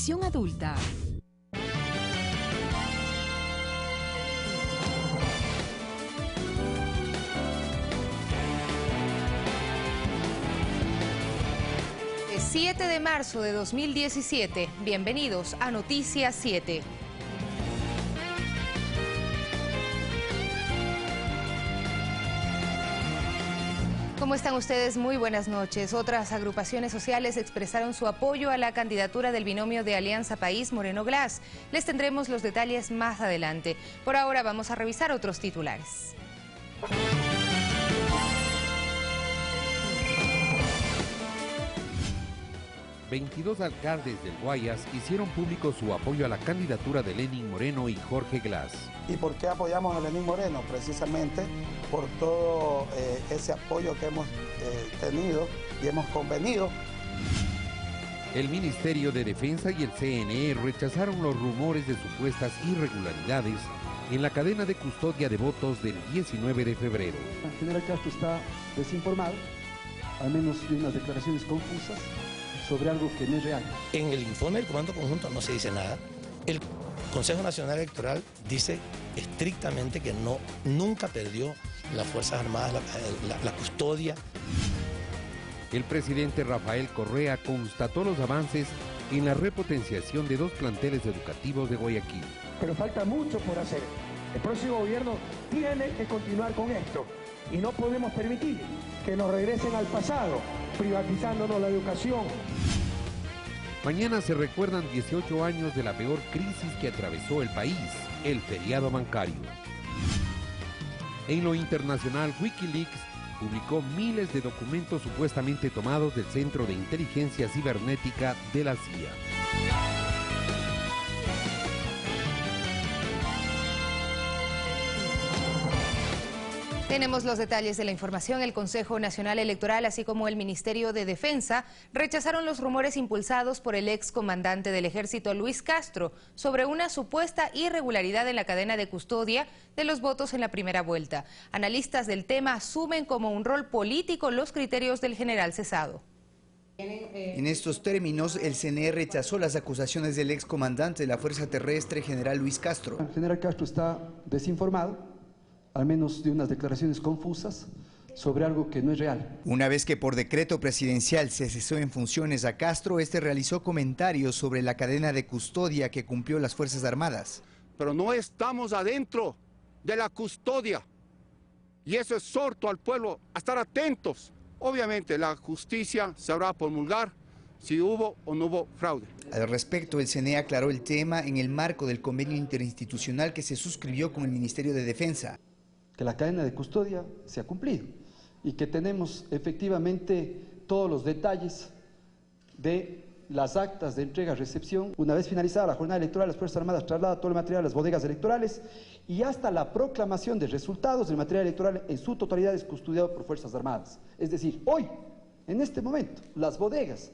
Televisión adulta. El 7 de marzo de 2017. Bienvenidos a Noticias 7. ¿Cómo están ustedes? Muy buenas noches. Otras agrupaciones sociales expresaron su apoyo a la candidatura del binomio de Alianza País Moreno Glass. Les tendremos los detalles más adelante. Por ahora vamos a revisar otros titulares. 22 alcaldes del Guayas hicieron público su apoyo a la candidatura de Lenín Moreno y Jorge Glass. ¿Y por qué apoyamos a Lenín Moreno? Precisamente por todo ese apoyo que hemos tenido y hemos convenido. El Ministerio de Defensa y el CNE rechazaron los rumores de supuestas irregularidades en la cadena de custodia de votos del 19 de febrero. El general Castro está desinformado, al menos de unas declaraciones confusas sobre algo que no es real. En el informe del Comando Conjunto no se dice nada. El Consejo Nacional Electoral dice estrictamente que nunca perdió las Fuerzas Armadas la custodia. El presidente Rafael Correa constató los avances en la repotenciación de 2 planteles educativos de Guayaquil. Pero falta mucho por hacer. El próximo gobierno tiene que continuar con esto y no podemos permitir que nos regresen al pasado, privatizándonos la educación. Mañana se recuerdan 18 años de la peor crisis que atravesó el país, el feriado bancario. En lo internacional, Wikileaks publicó miles de documentos supuestamente tomados del Centro de Inteligencia Cibernética de la CIA. Tenemos los detalles de la información. El Consejo Nacional Electoral, así como el Ministerio de Defensa, rechazaron los rumores impulsados por el excomandante del Ejército Luis Castro sobre una supuesta irregularidad en la cadena de custodia de los votos en la primera vuelta. Analistas del tema asumen como un rol político los criterios del general cesado. En estos términos, el CNE rechazó las acusaciones del excomandante de la Fuerza Terrestre, general Luis Castro. El general Castro está desinformado, al menos de unas declaraciones confusas sobre algo que no es real. Una vez que por decreto presidencial se cesó en funciones a Castro, este realizó comentarios sobre la cadena de custodia que cumplió las Fuerzas Armadas. Pero no estamos adentro de la custodia y eso exhorto al pueblo a estar atentos. Obviamente la justicia sabrá promulgar si hubo o no hubo fraude. Al respecto, el CNE aclaró el tema en el marco del convenio interinstitucional que se suscribió con el Ministerio de Defensa. Que la cadena de custodia se ha cumplido y que tenemos efectivamente todos los detalles de las actas de entrega-recepción. Una vez finalizada la jornada electoral, las Fuerzas Armadas trasladan todo el material a las bodegas electorales y hasta la proclamación de resultados del material electoral en su totalidad es custodiado por Fuerzas Armadas. Es decir, hoy, en este momento, las bodegas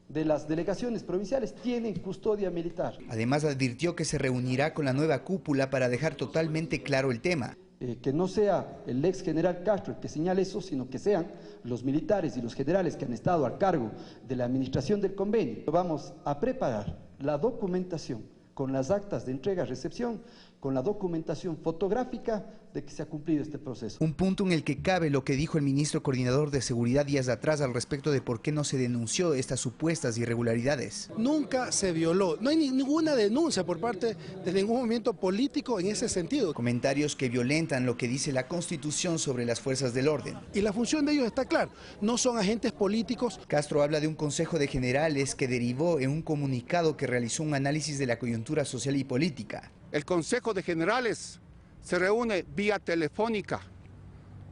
de las delegaciones provinciales tienen custodia militar. Además, advirtió que se reunirá con la nueva cúpula para dejar totalmente claro el tema. Que no sea el ex general Castro el que señale eso, sino que sean los militares y los generales que han estado a cargo de la administración del convenio. Vamos a preparar la documentación con las actas de entrega-recepción, con la documentación fotográfica de que se ha cumplido este proceso. Un punto en el que cabe lo que dijo el ministro coordinador de Seguridad días atrás al respecto de por qué no se denunció estas supuestas irregularidades. Nunca se violó, no hay ninguna denuncia por parte de ningún movimiento político en ese sentido. Comentarios que violentan lo que dice la Constitución sobre las fuerzas del orden. Y la función de ellos está clara, no son agentes políticos. Castro habla de un consejo de generales que derivó en un comunicado que realizó un análisis de la coyuntura social y política. El Consejo de Generales se reúne vía telefónica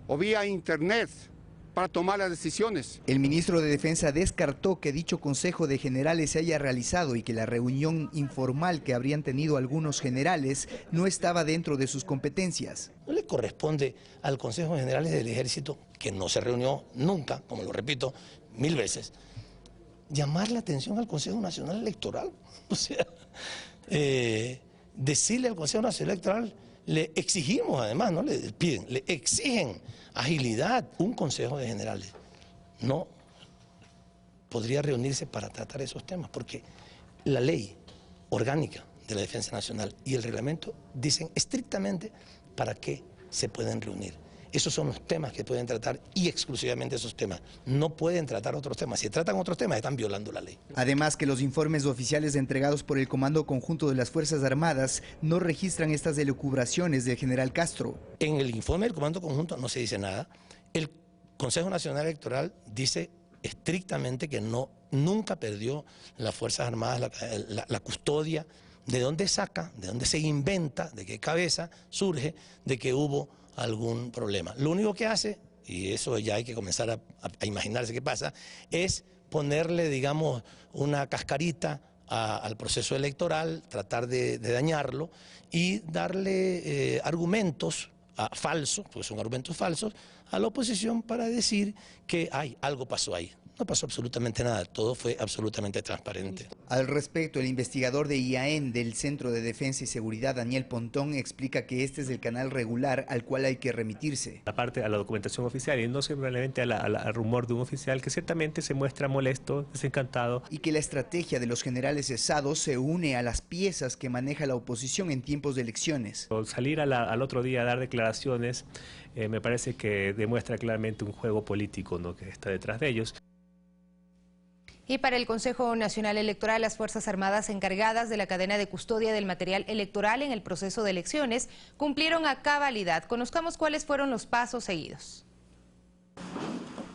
o vía internet para tomar las decisiones. El ministro de Defensa descartó que dicho Consejo de Generales se haya realizado y que la reunión informal que habrían tenido algunos generales no estaba dentro de sus competencias. No le corresponde al Consejo de Generales del Ejército, que no se reunió nunca, como lo repito 1000 veces, llamar la atención al Consejo Nacional Electoral. O sea, decirle al Consejo Nacional Electoral, le exigimos además, no le piden, le exigen agilidad. Un Consejo de Generales no podría reunirse para tratar esos temas, porque La ley orgánica de la Defensa Nacional y el reglamento dicen estrictamente para qué se pueden reunir. Esos son los temas que pueden tratar y exclusivamente esos temas. No pueden tratar otros temas. Si tratan otros temas, están violando la ley. Además que los informes oficiales entregados por el Comando Conjunto de las Fuerzas Armadas no registran estas elucubraciones del general Castro. En el informe del Comando Conjunto no se dice nada. El Consejo Nacional Electoral dice estrictamente que nunca perdió las Fuerzas Armadas la custodia. ¿De dónde saca? ¿De dónde se inventa? ¿De qué cabeza surge de que hubo algún problema? Lo único que hace, y eso ya hay que comenzar a imaginarse qué pasa, es ponerle, digamos, una cascarita al proceso electoral, tratar de dañarlo y darle argumentos falsos, porque son argumentos falsos, a la oposición para decir que algo pasó ahí. No pasó absolutamente nada, todo fue absolutamente transparente. Al respecto, el investigador de IAEN del Centro de Defensa y Seguridad, Daniel Pontón, explica que este es el canal regular al cual hay que remitirse. Aparte a la documentación oficial y no simplemente al rumor de un oficial que ciertamente se muestra molesto, desencantado. Y que la estrategia de los generales cesados se une a las piezas que maneja la oposición en tiempos de elecciones. Salir al otro día a dar declaraciones me parece que demuestra claramente un juego político, ¿no?, que está detrás de ellos. Y para el Consejo Nacional Electoral, las Fuerzas Armadas encargadas de la cadena de custodia del material electoral en el proceso de elecciones cumplieron a cabalidad. Conozcamos cuáles fueron los pasos seguidos.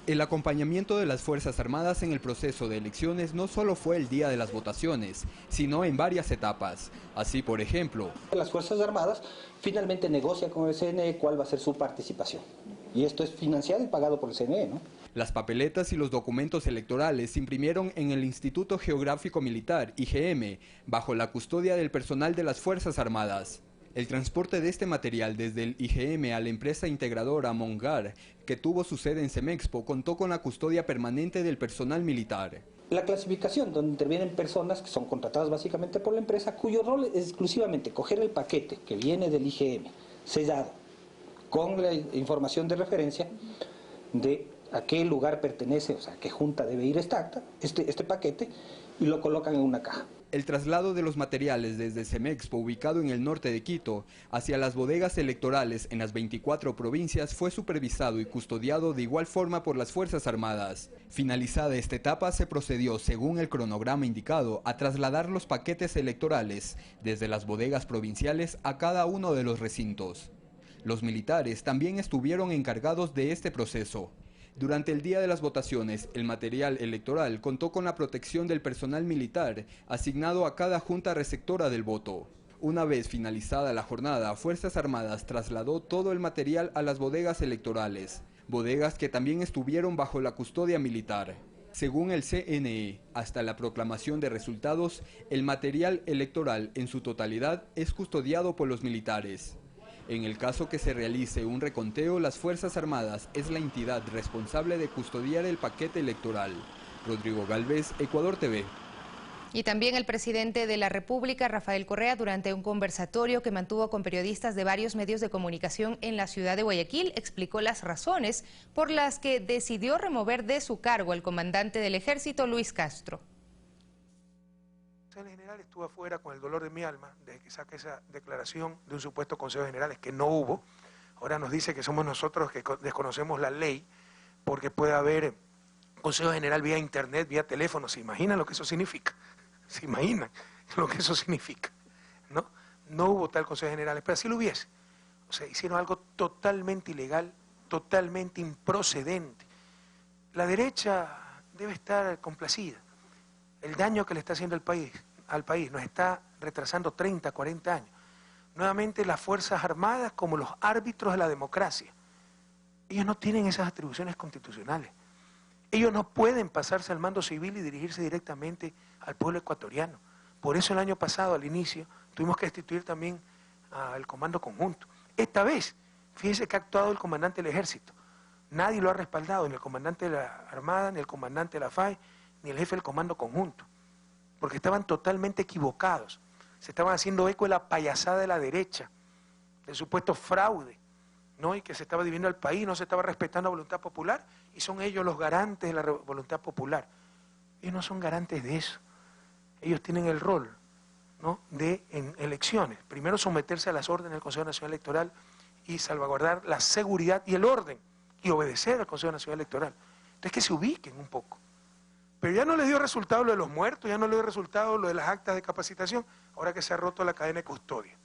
El acompañamiento de las Fuerzas Armadas en el proceso de elecciones no solo fue el día de las votaciones, sino en varias etapas. Así, por ejemplo, las Fuerzas Armadas finalmente negocian con el CNE cuál va a ser su participación. Y esto es financiado y pagado por el CNE, ¿no? Las papeletas y los documentos electorales se imprimieron en el Instituto Geográfico Militar, IGM, bajo la custodia del personal de las Fuerzas Armadas. El transporte de este material desde el IGM a la empresa integradora Mongar, que tuvo su sede en Semexpo, contó con la custodia permanente del personal militar. La clasificación, donde intervienen personas que son contratadas básicamente por la empresa, cuyo rol es exclusivamente coger el paquete que viene del IGM, sellado, con la información de referencia de a qué lugar pertenece, o sea, a qué junta debe ir este paquete, y lo colocan en una caja. El traslado de los materiales desde Semexpo, ubicado en el norte de Quito, hacia las bodegas electorales en las 24 provincias fue supervisado y custodiado de igual forma por las Fuerzas Armadas. Finalizada esta etapa, se procedió, según el cronograma indicado, a trasladar los paquetes electorales desde las bodegas provinciales a cada uno de los recintos. Los militares también estuvieron encargados de este proceso. Durante el día de las votaciones, el material electoral contó con la protección del personal militar asignado a cada junta receptora del voto. Una vez finalizada la jornada, Fuerzas Armadas trasladó todo el material a las bodegas electorales, bodegas que también estuvieron bajo la custodia militar. Según el CNE, hasta la proclamación de resultados, el material electoral en su totalidad es custodiado por los militares. En el caso que se realice un reconteo, las Fuerzas Armadas es la entidad responsable de custodiar el paquete electoral. Rodrigo Galvez, Ecuador TV. Y también el presidente de la República, Rafael Correa, durante un conversatorio que mantuvo con periodistas de varios medios de comunicación en la ciudad de Guayaquil, explicó las razones por las que decidió remover de su cargo al comandante del Ejército, Luis Castro. El general estuvo afuera con el dolor de mi alma desde que saca esa declaración de un supuesto Consejo de Generales que no hubo. Ahora nos dice que somos nosotros que desconocemos la ley porque puede haber Consejo General vía internet, vía teléfono. ¿Se imaginan lo que eso significa? ¿Se imaginan lo que eso significa? No hubo tal Consejo de Generales, pero así lo hubiese. O sea, hicieron algo totalmente ilegal, totalmente improcedente. La derecha debe estar complacida. El daño que le está haciendo al país nos está retrasando 30, 40 años. Nuevamente las Fuerzas Armadas como los árbitros de la democracia. Ellos no tienen esas atribuciones constitucionales. Ellos no pueden pasarse al mando civil y dirigirse directamente al pueblo ecuatoriano. Por eso el año pasado, al inicio, tuvimos que destituir también al Comando Conjunto. Esta vez, fíjense que ha actuado el comandante del Ejército. Nadie lo ha respaldado, ni el comandante de la Armada, ni el comandante de la FAE, ni el jefe del Comando Conjunto, porque estaban totalmente equivocados. Se estaban haciendo eco de la payasada de la derecha, del supuesto fraude, ¿no? Y que se estaba dividiendo el país, no se estaba respetando la voluntad popular, y son ellos los garantes de la voluntad popular. Ellos no son garantes de eso. ellos tienen el rol, ¿no?, de, en elecciones, primero someterse a las órdenes del Consejo Nacional Electoral y salvaguardar la seguridad y el orden, y obedecer al Consejo Nacional Electoral. Entonces que se ubiquen un poco. Pero ya no les dio resultado lo de los muertos, ya no les dio resultado lo de las actas de capacitación, ahora que se ha roto la cadena de custodia.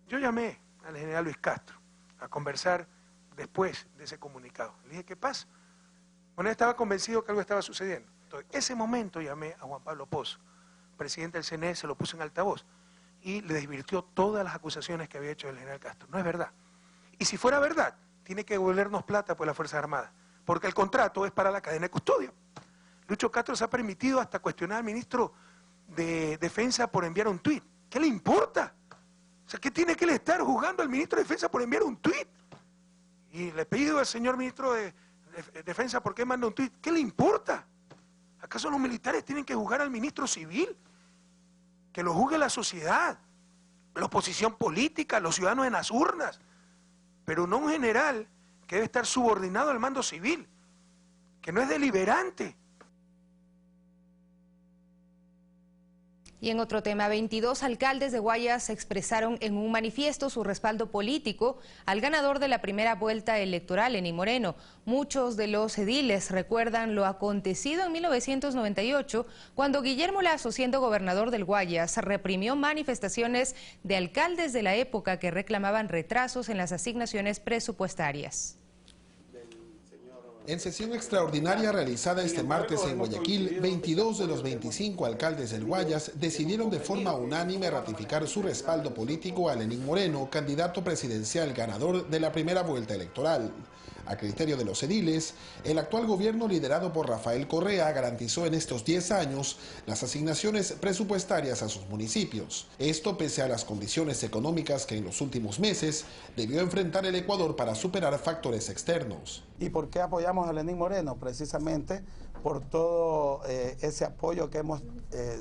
Yo llamé al general Luis Castro a conversar después de ese comunicado. Le dije, ¿qué pasa? Bueno, él estaba convencido que algo estaba sucediendo. Entonces, ese momento llamé a Juan Pablo Pozo, presidente del CNE, se lo puse en altavoz y le desvirtió todas las acusaciones que había hecho el general Castro. No es verdad. Y si fuera verdad, tiene que devolvernos plata por las Fuerzas Armadas, porque el contrato es para la cadena de custodia. Lucho Castro se ha permitido hasta cuestionar al ministro de Defensa por enviar un tuit. ¿Qué le importa? O sea, ¿qué tiene que él estar juzgando al ministro de Defensa por enviar un tuit? Y le pido al señor ministro de Defensa por qué manda un tuit. ¿Qué le importa? ¿Acaso los militares tienen que juzgar al ministro civil? Que lo juzgue la sociedad, la oposición política, los ciudadanos en las urnas, pero no un general que debe estar subordinado al mando civil, que no es deliberante. Y en otro tema, 22 alcaldes de Guayas expresaron en un manifiesto su respaldo político al ganador de la primera vuelta electoral, Lenín Moreno. Muchos de los ediles recuerdan lo acontecido en 1998, cuando Guillermo Lasso, siendo gobernador del Guayas, reprimió manifestaciones de alcaldes de la época que reclamaban retrasos en las asignaciones presupuestarias. En sesión extraordinaria realizada este martes en Guayaquil, 22 de los 25 alcaldes del Guayas decidieron de forma unánime ratificar su respaldo político a Lenín Moreno, candidato presidencial ganador de la primera vuelta electoral. A criterio de los ediles, el actual gobierno liderado por Rafael Correa garantizó en estos 10 años las asignaciones presupuestarias a sus municipios. Esto pese a las condiciones económicas que en los últimos meses debió enfrentar el Ecuador para superar factores externos. ¿Y por qué apoyamos a Lenín Moreno? Precisamente por todo ese apoyo que hemos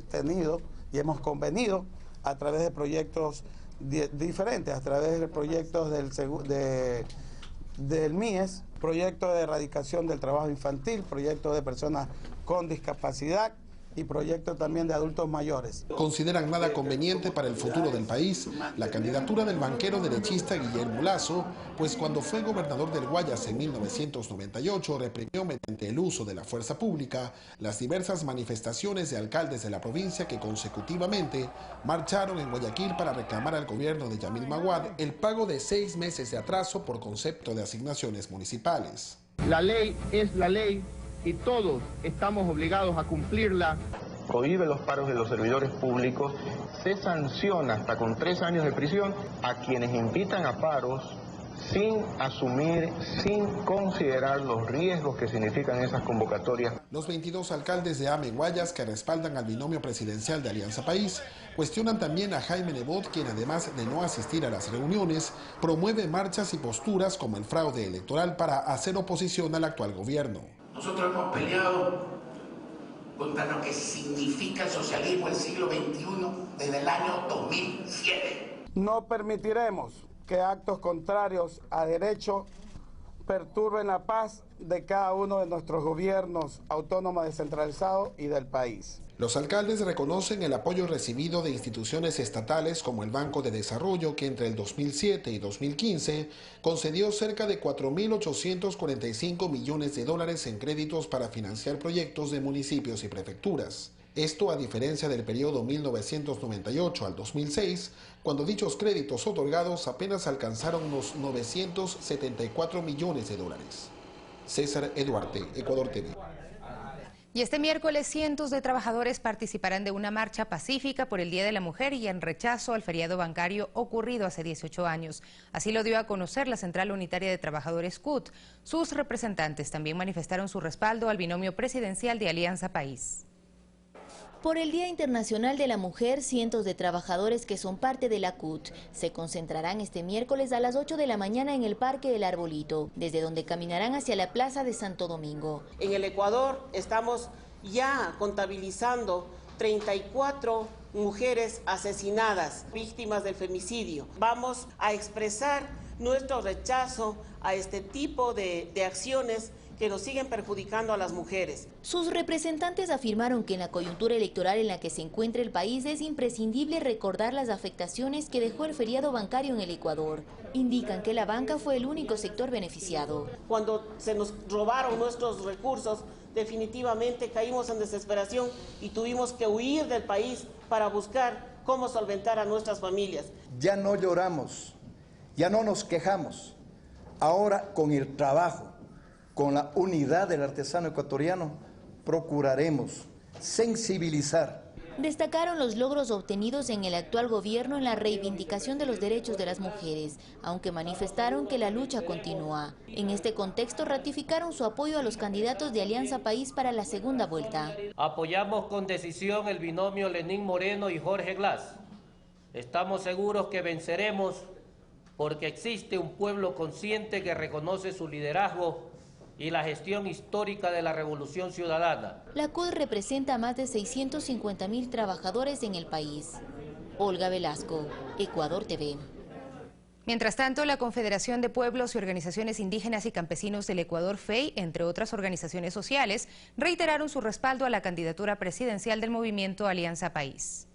tenido y hemos convenido a través de proyectos diferentes, a través de proyectos del MIES, proyecto de erradicación del trabajo infantil, proyecto de personas con discapacidad y proyecto también de adultos mayores. Consideran nada conveniente para el futuro del país la candidatura del banquero derechista Guillermo Lasso, pues cuando fue gobernador del Guayas en 1998 reprimió mediante el uso de la fuerza pública las diversas manifestaciones de alcaldes de la provincia que consecutivamente marcharon en Guayaquil para reclamar al gobierno de Yamil Maguad el pago de 6 meses de atraso por concepto de asignaciones municipales. La ley es la ley y todos estamos obligados a cumplirla. Prohíbe los paros de los servidores públicos, se sanciona hasta con 3 años de prisión a quienes invitan a paros sin asumir, sin considerar los riesgos que significan esas convocatorias. Los 22 alcaldes de AME Guayas que respaldan al binomio presidencial de Alianza País cuestionan también a Jaime Nebot, quien además de no asistir a las reuniones, promueve marchas y posturas como el fraude electoral para hacer oposición al actual gobierno. Nosotros hemos peleado contra lo que significa el socialismo del siglo XXI desde el año 2007. No permitiremos que actos contrarios a derecho perturben la paz de cada uno de nuestros gobiernos autónomos descentralizados y del país. Los alcaldes reconocen el apoyo recibido de instituciones estatales como el Banco de Desarrollo, que entre el 2007 y 2015 concedió cerca de 4.845 millones de dólares en créditos para financiar proyectos de municipios y prefecturas. Esto a diferencia del periodo 1998 al 2006, cuando dichos créditos otorgados apenas alcanzaron los 974 millones de dólares. César Eduarte, Ecuador TV. Y este miércoles cientos de trabajadores participarán de una marcha pacífica por el Día de la Mujer y en rechazo al feriado bancario ocurrido hace 18 años. Así lo dio a conocer la Central Unitaria de Trabajadores CUT. Sus representantes también manifestaron su respaldo al binomio presidencial de Alianza País. Por el Día Internacional de la Mujer, cientos de trabajadores que son parte de la CUT se concentrarán este miércoles a las 8 de la mañana en el Parque El Arbolito, desde donde caminarán hacia la Plaza de Santo Domingo. En el Ecuador estamos ya contabilizando 34 mujeres asesinadas, víctimas del femicidio. Vamos a expresar nuestro rechazo a este tipo de acciones que nos siguen perjudicando a las mujeres. Sus representantes afirmaron que en la coyuntura electoral en la que se encuentra el país es imprescindible recordar las afectaciones que dejó el feriado bancario en el Ecuador. Indican que la banca fue el único sector beneficiado. Cuando se nos robaron nuestros recursos, definitivamente caímos en desesperación y tuvimos que huir del país para buscar cómo solventar a nuestras familias. Ya no lloramos, ya no nos quejamos. Ahora, con el trabajo, con la unidad del artesano ecuatoriano, procuraremos sensibilizar. Destacaron los logros obtenidos en el actual gobierno en la reivindicación de los derechos de las mujeres, aunque manifestaron que la lucha continúa. En este contexto ratificaron su apoyo a los candidatos de Alianza País para la segunda vuelta. Apoyamos con decisión el binomio Lenín Moreno y Jorge Glass. Estamos seguros que venceremos porque existe un pueblo consciente que reconoce su liderazgo y la gestión histórica de la Revolución Ciudadana. La CUT representa a más de 650.000 trabajadores en el país. Olga Velasco, Ecuador TV. Mientras tanto, la Confederación de Pueblos y Organizaciones Indígenas y Campesinos del Ecuador, FEI, entre otras organizaciones sociales, reiteraron su respaldo a la candidatura presidencial del movimiento Alianza País.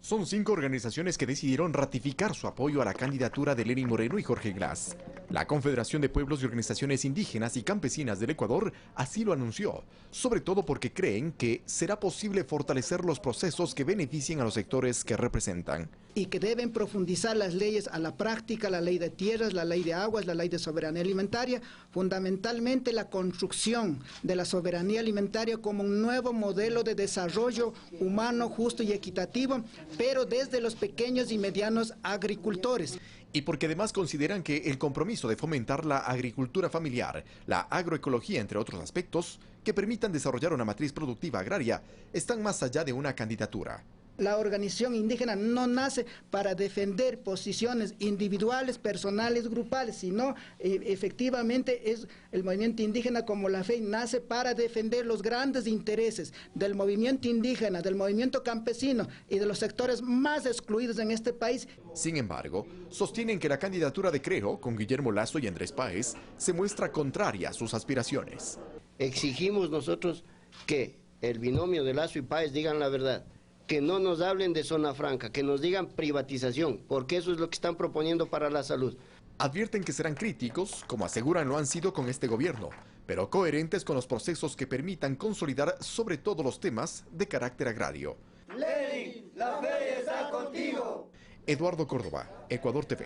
Son 5 organizaciones que decidieron ratificar su apoyo a la candidatura de Lenín Moreno y Jorge Glass. La Confederación de Pueblos y Organizaciones Indígenas y Campesinas del Ecuador así lo anunció, sobre todo porque creen que será posible fortalecer los procesos que beneficien a los sectores que representan. Y que deben profundizar las leyes a la práctica, la ley de tierras, la ley de aguas, la ley de soberanía alimentaria, fundamentalmente la construcción de la soberanía alimentaria como un nuevo modelo de desarrollo humano, justo y equitativo, pero desde los pequeños y medianos agricultores. Y porque además consideran que el compromiso de fomentar la agricultura familiar, la agroecología, entre otros aspectos, que permitan desarrollar una matriz productiva agraria, están más allá de una candidatura. La organización indígena no nace para defender posiciones individuales, personales, grupales, sino efectivamente es el movimiento indígena como la FEI nace para defender los grandes intereses del movimiento indígena, del movimiento campesino y de los sectores más excluidos en este país. Sin embargo, sostienen que la candidatura de Creo, con Guillermo Lasso y Andrés Páez, se muestra contraria a sus aspiraciones. Exigimos nosotros que el binomio de Lasso y Páez digan la verdad, que no nos hablen de zona franca, que nos digan privatización, porque eso es lo que están proponiendo para la salud. Advierten que serán críticos, como aseguran lo han sido con este gobierno, pero coherentes con los procesos que permitan consolidar sobre todo los temas de carácter agrario. Lenin, la fe está contigo. Eduardo Córdoba, Ecuador TV.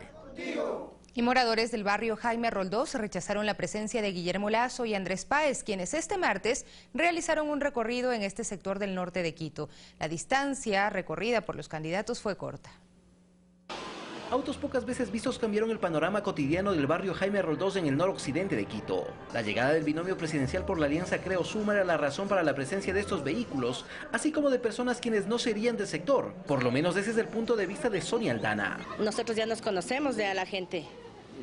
Y moradores del barrio Jaime Roldós rechazaron la presencia de Guillermo Lasso y Andrés Páez, quienes este martes realizaron un recorrido en este sector del norte de Quito. La distancia recorrida por los candidatos fue corta. Autos pocas veces vistos cambiaron el panorama cotidiano del barrio Jaime Roldós en el noroccidente de Quito. La llegada del binomio presidencial por la Alianza Creo Suma era la razón para la presencia de estos vehículos, así como de personas quienes no serían del sector. Por lo menos ese es el punto de vista de Sonia Aldana. Nosotros ya nos conocemos de a la gente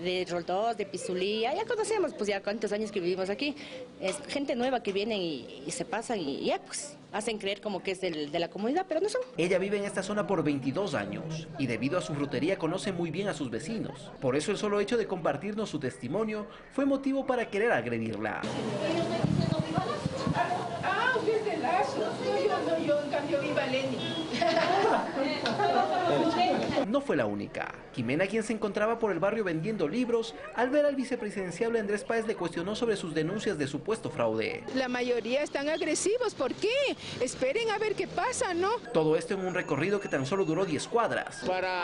de Roldós, de Pizulía, ya conocemos, pues ya cuántos años que vivimos aquí. Es gente nueva que vienen y se pasan y ya pues hacen creer como que es de la comunidad, pero no son. Ella vive en esta zona por 22 años y debido a su frutería conoce muy bien a sus vecinos. Por eso el solo hecho de compartirnos su testimonio fue motivo para querer agredirla. Usted es de Lasso, yo en cambio viva Lenin. No fue la única. Jimena, quien se encontraba por el barrio vendiendo libros, al ver al vicepresidenciable Andrés Páez le cuestionó sobre sus denuncias de supuesto fraude. La mayoría están agresivos, ¿por qué? Esperen a ver qué pasa, ¿no? Todo esto en un recorrido que tan solo duró 10 cuadras. Para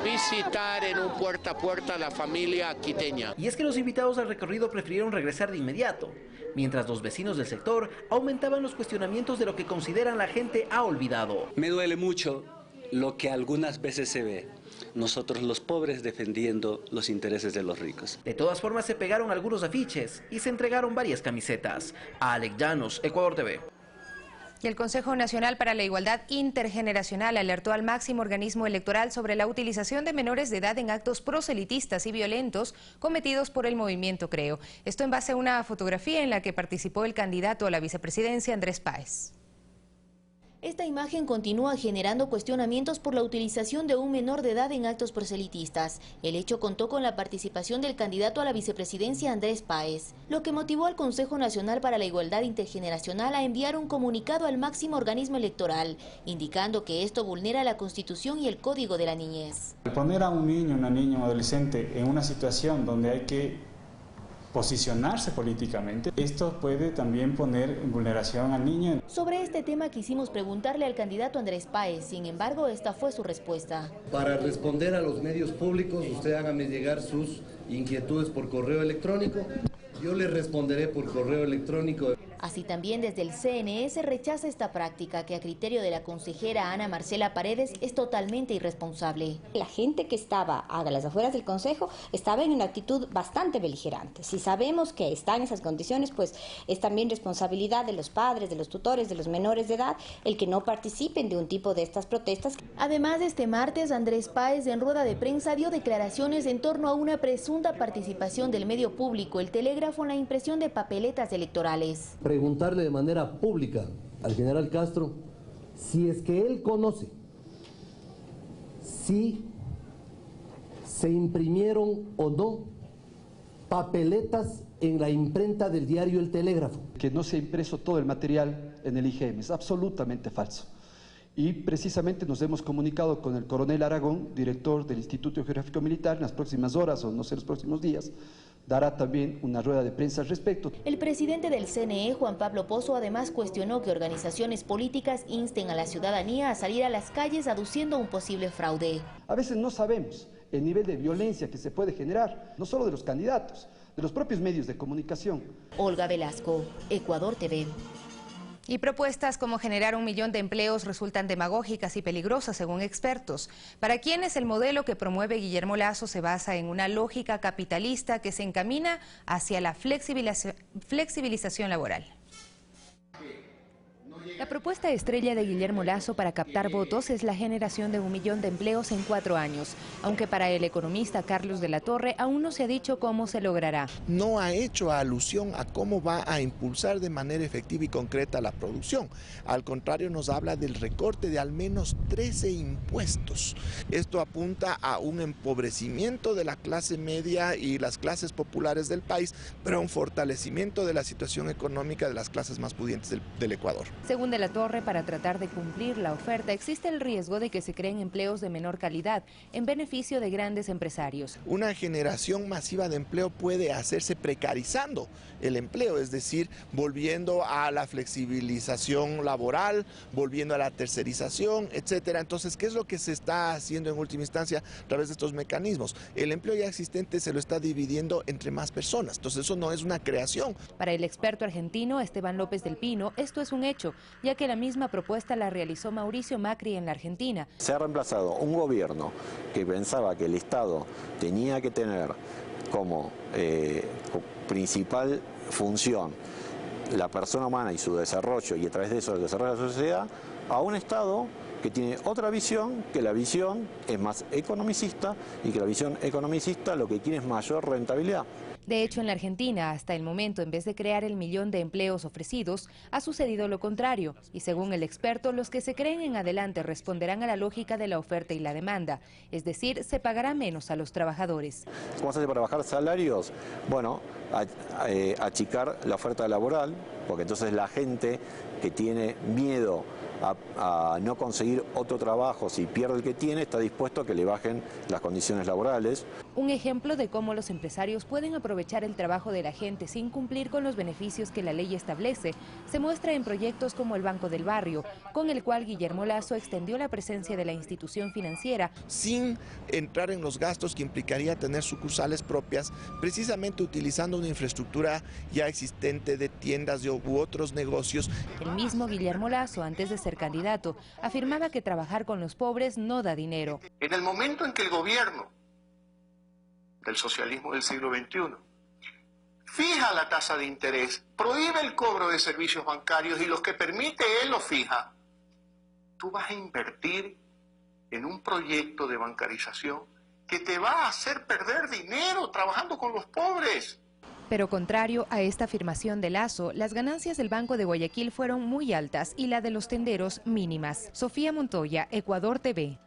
visitar en un puerta a puerta a la familia quiteña. Y es que los invitados al recorrido prefirieron regresar de inmediato, mientras los vecinos del sector aumentaban los cuestionamientos de lo que consideran la gente ha olvidado. Me duele mucho lo que algunas veces se ve. Nosotros los pobres defendiendo los intereses de los ricos. De todas formas se pegaron algunos afiches y se entregaron varias camisetas. A Alec Llanos, Ecuador TV. Y el Consejo Nacional para la Igualdad Intergeneracional alertó al máximo organismo electoral sobre la utilización de menores de edad en actos proselitistas y violentos cometidos por el movimiento Creo. Esto en base a una fotografía en la que participó el candidato a la vicepresidencia Andrés Páez. Esta imagen continúa generando cuestionamientos por la utilización de un menor de edad en actos proselitistas. El hecho contó con la participación del candidato a la vicepresidencia Andrés Páez, lo que motivó al Consejo Nacional para la Igualdad Intergeneracional a enviar un comunicado al máximo organismo electoral, indicando que esto vulnera la Constitución y el Código de la Niñez. Al poner a un niño, una niña, un adolescente en una situación donde hay que posicionarse políticamente, esto puede también poner en vulneración al niño. Sobre este tema quisimos preguntarle al candidato Andrés Páez, sin embargo esta fue su respuesta. Para responder a los medios públicos, usted hágame llegar sus inquietudes por correo electrónico, yo le responderé por correo electrónico. Así también desde el CNE se rechaza esta práctica que a criterio de la consejera Ana Marcela Paredes es totalmente irresponsable. La gente que estaba a las afueras del Consejo estaba en una actitud bastante beligerante. Si sabemos que está en esas condiciones, pues es también responsabilidad de los padres, de los tutores, de los menores de edad, el que no participen de un tipo de estas protestas. Además, este martes Andrés Páez en rueda de prensa dio declaraciones en torno a una presunta participación del medio público, el Telégrafo, en la impresión de papeletas electorales. Preguntarle de manera pública al general Castro si es que él conoce si se imprimieron o no papeletas en la imprenta del diario El Telégrafo. Que no se ha impreso todo el material en el IGM, es absolutamente falso. Y precisamente nos hemos comunicado con el coronel Aragón, director del Instituto Geográfico Militar, en las próximas horas o no sé, los próximos días, dará también una rueda de prensa al respecto. El presidente del CNE, Juan Pablo Pozo, además cuestionó que organizaciones políticas insten a la ciudadanía a salir a las calles aduciendo un posible fraude. A veces no sabemos el nivel de violencia que se puede generar, no solo de los candidatos, de los propios medios de comunicación. Olga Velasco, Ecuador TV. Y propuestas como generar 1 millón de empleos resultan demagógicas y peligrosas según expertos. Para quienes el modelo que promueve Guillermo Lasso se basa en una lógica capitalista que se encamina hacia la flexibilización laboral. La propuesta estrella de Guillermo Lasso para captar votos es la generación de 1 millón de empleos en 4 años, aunque para el economista Carlos de la Torre aún no se ha dicho cómo se logrará. No ha hecho alusión a cómo va a impulsar de manera efectiva y concreta la producción. Al contrario, nos habla del recorte de al menos 13 impuestos. Esto apunta a un empobrecimiento de la clase media y las clases populares del país, pero a un fortalecimiento de la situación económica de las clases más pudientes del Ecuador. Según de la Torre, para tratar de cumplir la oferta existe el riesgo de que se creen empleos de menor calidad en beneficio de grandes empresarios. Una generación masiva de empleo puede hacerse precarizando el empleo, es decir, volviendo a la flexibilización laboral, volviendo a la tercerización, etcétera. Entonces, ¿qué es lo que se está haciendo en última instancia a través de estos mecanismos? El empleo ya existente se lo está dividiendo entre más personas, entonces eso no es una creación. Para el experto argentino Esteban López del Pino, esto es un hecho, ya que la misma propuesta la realizó Mauricio Macri en la Argentina. Se ha reemplazado un gobierno que pensaba que el Estado tenía que tener como principal función la persona humana y su desarrollo, y a través de eso el desarrollo de la sociedad, a un Estado que tiene otra visión, que la visión es más economicista y que la visión economicista lo que quiere es mayor rentabilidad. De hecho, en la Argentina, hasta el momento, en vez de crear el 1 millón de empleos ofrecidos, ha sucedido lo contrario. Y según el experto, los que se creen en adelante responderán a la lógica de la oferta y la demanda. Es decir, se pagará menos a los trabajadores. ¿Cómo se hace para bajar salarios? Bueno, achicar la oferta laboral, porque entonces la gente que tiene miedo a no conseguir otro trabajo, si pierde el que tiene, está dispuesto a que le bajen las condiciones laborales. Un ejemplo de cómo los empresarios pueden aprovechar el trabajo de la gente sin cumplir con los beneficios que la ley establece se muestra en proyectos como el Banco del Barrio, con el cual Guillermo Lasso extendió la presencia de la institución financiera. Sin entrar en los gastos que implicaría tener sucursales propias, precisamente utilizando una infraestructura ya existente de tiendas u otros negocios. El mismo Guillermo Lasso, antes de ser candidato, afirmaba que trabajar con los pobres no da dinero. En el momento en que el gobierno del socialismo del siglo XXI fija la tasa de interés, prohíbe el cobro de servicios bancarios y los que permite él lo fija, tú vas a invertir en un proyecto de bancarización que te va a hacer perder dinero trabajando con los pobres. Pero contrario a esta afirmación de Lasso, las ganancias del Banco de Guayaquil fueron muy altas y la de los tenderos mínimas. Sofía Montoya, Ecuador TV.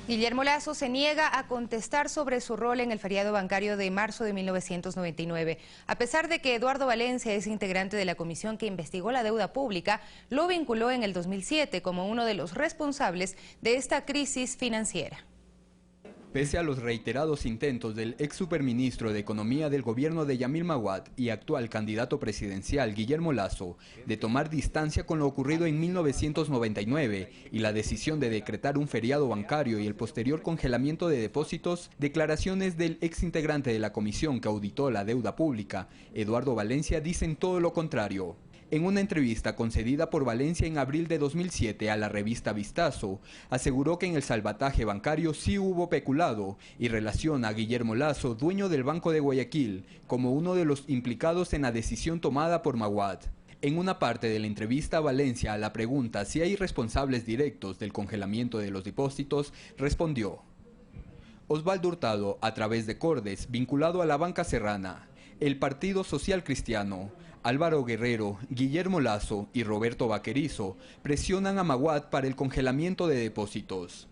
Guillermo Lasso se niega a contestar sobre su rol en el feriado bancario de marzo de 1999. A pesar de que Eduardo Valencia es integrante de la comisión que investigó la deuda pública, lo vinculó en el 2007 como uno de los responsables de esta crisis financiera. Pese a los reiterados intentos del ex superministro de Economía del gobierno de Yamil Maguad y actual candidato presidencial Guillermo Lasso de tomar distancia con lo ocurrido en 1999 y la decisión de decretar un feriado bancario y el posterior congelamiento de depósitos, declaraciones del ex integrante de la comisión que auditó la deuda pública, Eduardo Valencia, dicen todo lo contrario. En una entrevista concedida por Valencia en abril de 2007 a la revista Vistazo, aseguró que en el salvataje bancario sí hubo peculado y relaciona a Guillermo Lasso, dueño del Banco de Guayaquil, como uno de los implicados en la decisión tomada por Maguad. En una parte de la entrevista a Valencia a la pregunta si hay responsables directos del congelamiento de los depósitos, respondió: Osvaldo Hurtado, a través de Cordes, vinculado a la banca serrana, el Partido Social Cristiano, Álvaro Guerrero, Guillermo Lasso y Roberto Vaquerizo presionan a Maguad para el congelamiento de depósitos.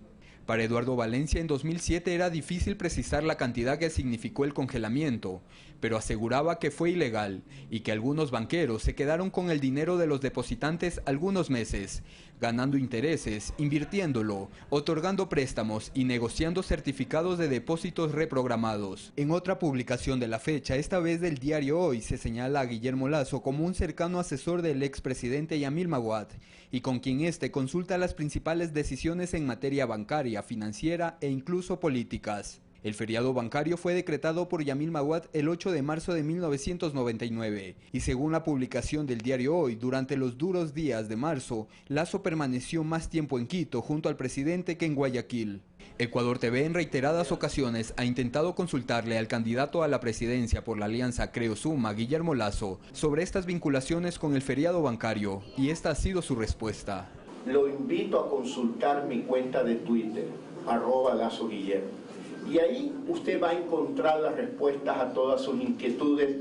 Para Eduardo Valencia en 2007 era difícil precisar la cantidad que significó el congelamiento, pero aseguraba que fue ilegal y que algunos banqueros se quedaron con el dinero de los depositantes algunos meses, ganando intereses, invirtiéndolo, otorgando préstamos y negociando certificados de depósitos reprogramados. En otra publicación de la fecha, esta vez del diario Hoy, se señala a Guillermo Lasso como un cercano asesor del expresidente Yamil Maguad y con quien éste consulta las principales decisiones en materia bancaria, financiera e incluso políticas. El feriado bancario fue decretado por Yamil Maguad el 8 de marzo de 1999 y según la publicación del diario Hoy, durante los duros días de marzo, Lasso permaneció más tiempo en Quito junto al presidente que en Guayaquil. Ecuador TV en reiteradas ocasiones ha intentado consultarle al candidato a la presidencia por la alianza Creo Suma, Guillermo Lasso, sobre estas vinculaciones con el feriado bancario y esta ha sido su respuesta. Lo invito a consultar mi cuenta de Twitter, @LassoGuillermo. Y ahí usted va a encontrar las respuestas a todas sus inquietudes.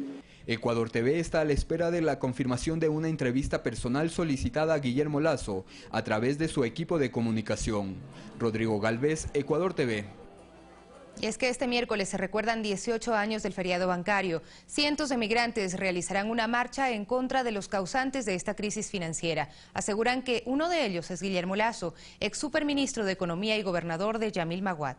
Ecuador TV está a la espera de la confirmación de una entrevista personal solicitada a Guillermo Lasso a través de su equipo de comunicación. Rodrigo Galvez, Ecuador TV. Y es que este miércoles se recuerdan 18 años del feriado bancario. Cientos de migrantes realizarán una marcha en contra de los causantes de esta crisis financiera. Aseguran que uno de ellos es Guillermo Lasso, ex superministro de Economía y gobernador de Yamil Maguad.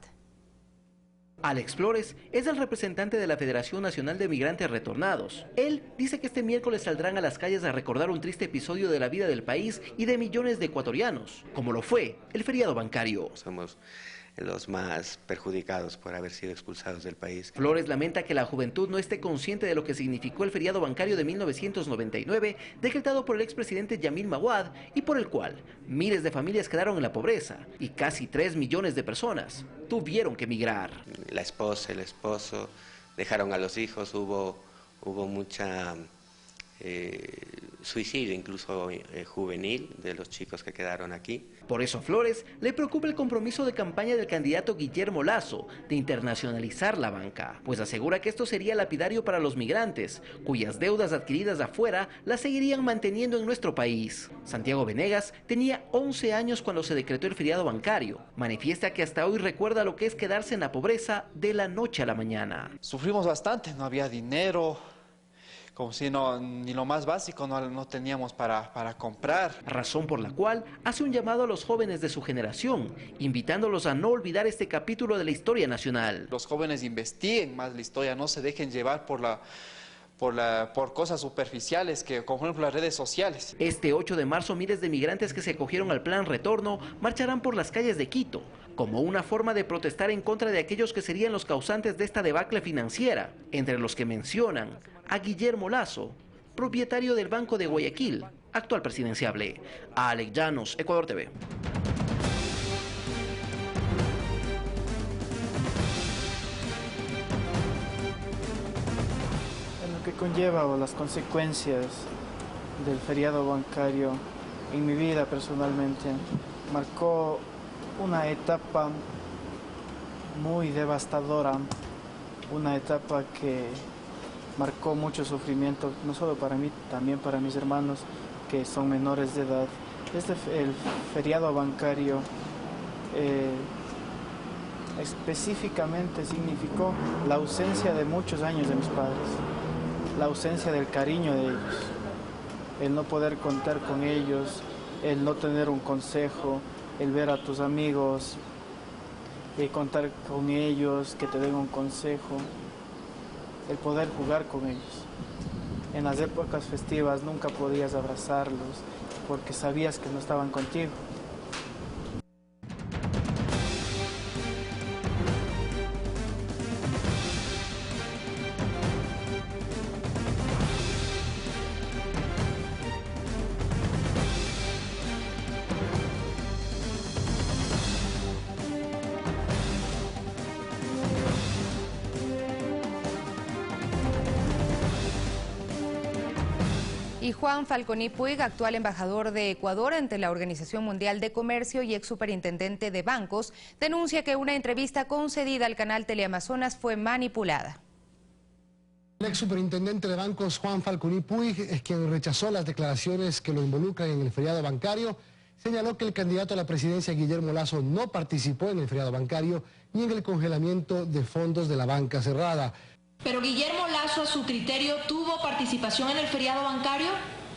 Alex Flores es el representante de la Federación Nacional de Migrantes Retornados. Él dice que este miércoles saldrán a las calles a recordar un triste episodio de la vida del país y de millones de ecuatorianos, como lo fue el feriado bancario. Somos los más perjudicados por haber sido expulsados del país. Flores lamenta que la juventud no esté consciente de lo que significó el feriado bancario de 1999, decretado por el expresidente Yamil Maguad y por el cual miles de familias quedaron en la pobreza y casi 3 millones de personas tuvieron que emigrar. La esposa, el esposo, dejaron a los hijos, hubo mucha suicidio, incluso juvenil, de los chicos que quedaron aquí. Por eso a Flores le preocupa el compromiso de campaña del candidato Guillermo Lasso de internacionalizar la banca, pues asegura que esto sería lapidario para los migrantes, cuyas deudas adquiridas afuera las seguirían manteniendo en nuestro país. Santiago Venegas tenía 11 años cuando se decretó el feriado bancario. Manifiesta que hasta hoy recuerda lo que es quedarse en la pobreza de la noche a la mañana. Sufrimos bastante, no había dinero, como si ni lo más básico no teníamos para comprar. Razón por la cual hace un llamado a los jóvenes de su generación, invitándolos a no olvidar este capítulo de la historia nacional. Los jóvenes investiguen más la historia, no se dejen llevar por cosas superficiales, como por ejemplo las redes sociales. Este 8 de marzo miles de migrantes que se acogieron al plan retorno marcharán por las calles de Quito, como una forma de protestar en contra de aquellos que serían los causantes de esta debacle financiera, entre los que mencionan a Guillermo Lasso, propietario del Banco de Guayaquil, actual presidenciable. Alex Llanos, Ecuador TV. En lo que conlleva o las consecuencias del feriado bancario en mi vida personalmente, marcó una etapa muy devastadora, una etapa que marcó mucho sufrimiento, no solo para mí, también para mis hermanos que son menores de edad. El feriado bancario específicamente significó la ausencia de muchos años de mis padres, la ausencia del cariño de ellos, el no poder contar con ellos, el no tener un consejo, el ver a tus amigos, contar con ellos, que te den un consejo, el poder jugar con ellos. En las épocas festivas nunca podías abrazarlos porque sabías que no estaban contigo. Y Juan Falconi Puig, actual embajador de Ecuador ante la Organización Mundial de Comercio y ex superintendente de bancos, denuncia que una entrevista concedida al canal Teleamazonas fue manipulada. El ex superintendente de bancos Juan Falconi Puig es quien rechazó las declaraciones que lo involucran en el feriado bancario. Señaló que el candidato a la presidencia Guillermo Lasso no participó en el feriado bancario ni en el congelamiento de fondos de la banca cerrada. Pero Guillermo Lasso, a su criterio, ¿tuvo participación en el feriado bancario?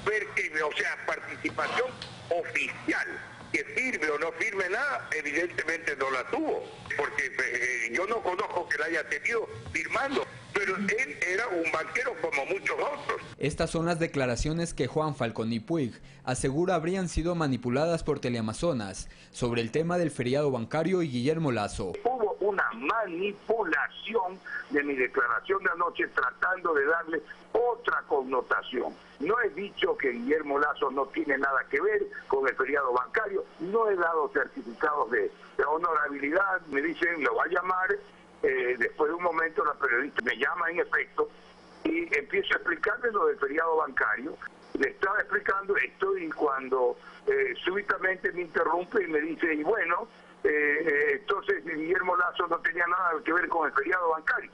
O sea, participación oficial, que firme o no firme nada, evidentemente no la tuvo, porque yo no conozco que la haya tenido firmando, pero él era un banquero como muchos otros. Estas son las declaraciones que Juan Falconi Puig asegura habrían sido manipuladas por Teleamazonas sobre el tema del feriado bancario y Guillermo Lasso. Hubo una manipulación de mi declaración de anoche tratando de darle otra connotación. No he dicho que Guillermo Lasso no tiene nada que ver con el feriado bancario, no he dado certificados de honorabilidad, me dicen, lo va a llamar, después de un momento la periodista me llama en efecto y empiezo a explicarle lo del feriado bancario. Le estaba explicando esto y cuando súbitamente me interrumpe y me dice, y bueno, entonces Guillermo Lasso no tenía nada que ver con el feriado bancario.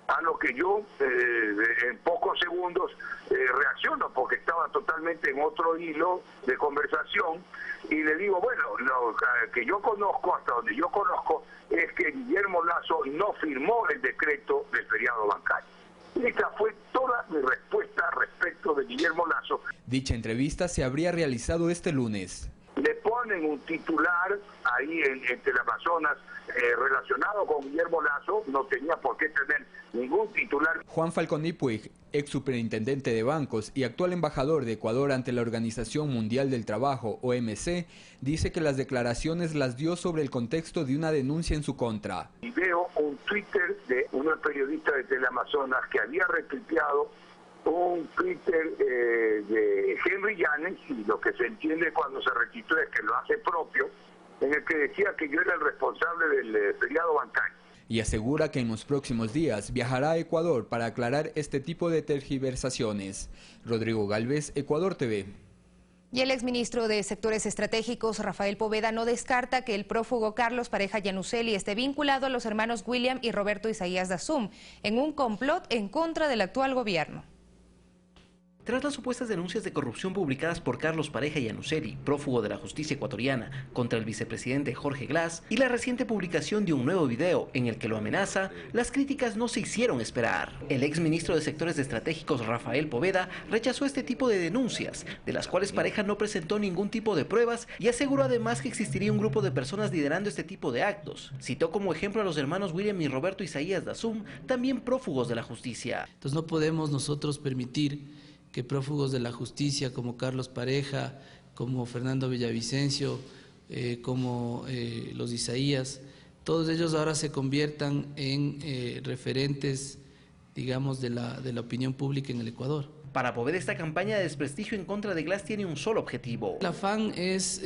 A lo que yo en pocos segundos reacciono porque estaba totalmente en otro hilo de conversación y le digo, bueno, lo que yo conozco, hasta donde yo conozco, es que Guillermo Lasso no firmó el decreto del feriado bancario. Esa fue toda mi respuesta respecto de Guillermo Lasso. Dicha entrevista se habría realizado este lunes. Le ponen un titular ahí en Teleamazonas relacionado con Guillermo Lasso, no tenía por qué tener ningún titular. Juan Falconi Puig, ex superintendente de bancos y actual embajador de Ecuador ante la Organización Mundial del Trabajo, OMC, dice que las declaraciones las dio sobre el contexto de una denuncia en su contra. Y veo un Twitter de una periodista de Teleamazonas que había retuiteado un Twitter de Henry Llanes, y lo que se entiende cuando se retuitea es que lo hace propio, en el que decía que yo era el responsable del feriado bancario. Y asegura que en los próximos días viajará a Ecuador para aclarar este tipo de tergiversaciones. Rodrigo Galvez, Ecuador TV. Y el exministro de Sectores Estratégicos, Rafael Poveda, no descarta que el prófugo Carlos Pareja Yannuzeli esté vinculado a los hermanos William y Roberto Isaías Dazum en un complot en contra del actual gobierno. Tras las supuestas denuncias de corrupción publicadas por Carlos Pareja Yannuzeli, prófugo de la justicia ecuatoriana, contra el vicepresidente Jorge Glass, y la reciente publicación de un nuevo video en el que lo amenaza, las críticas no se hicieron esperar. El exministro de Sectores Estratégicos, Rafael Poveda, rechazó este tipo de denuncias, de las cuales Pareja no presentó ningún tipo de pruebas, y aseguró además que existiría un grupo de personas liderando este tipo de actos. Citó como ejemplo a los hermanos William y Roberto Isaías Dazum, también prófugos de la justicia. Entonces no podemos nosotros permitir que prófugos de la justicia como Carlos Pareja, como Fernando Villavicencio, como los Isaías, todos ellos ahora se conviertan en referentes, digamos, de la opinión pública en el Ecuador. Para Poveda, esta campaña de desprestigio en contra de Glass tiene un solo objetivo. El afán es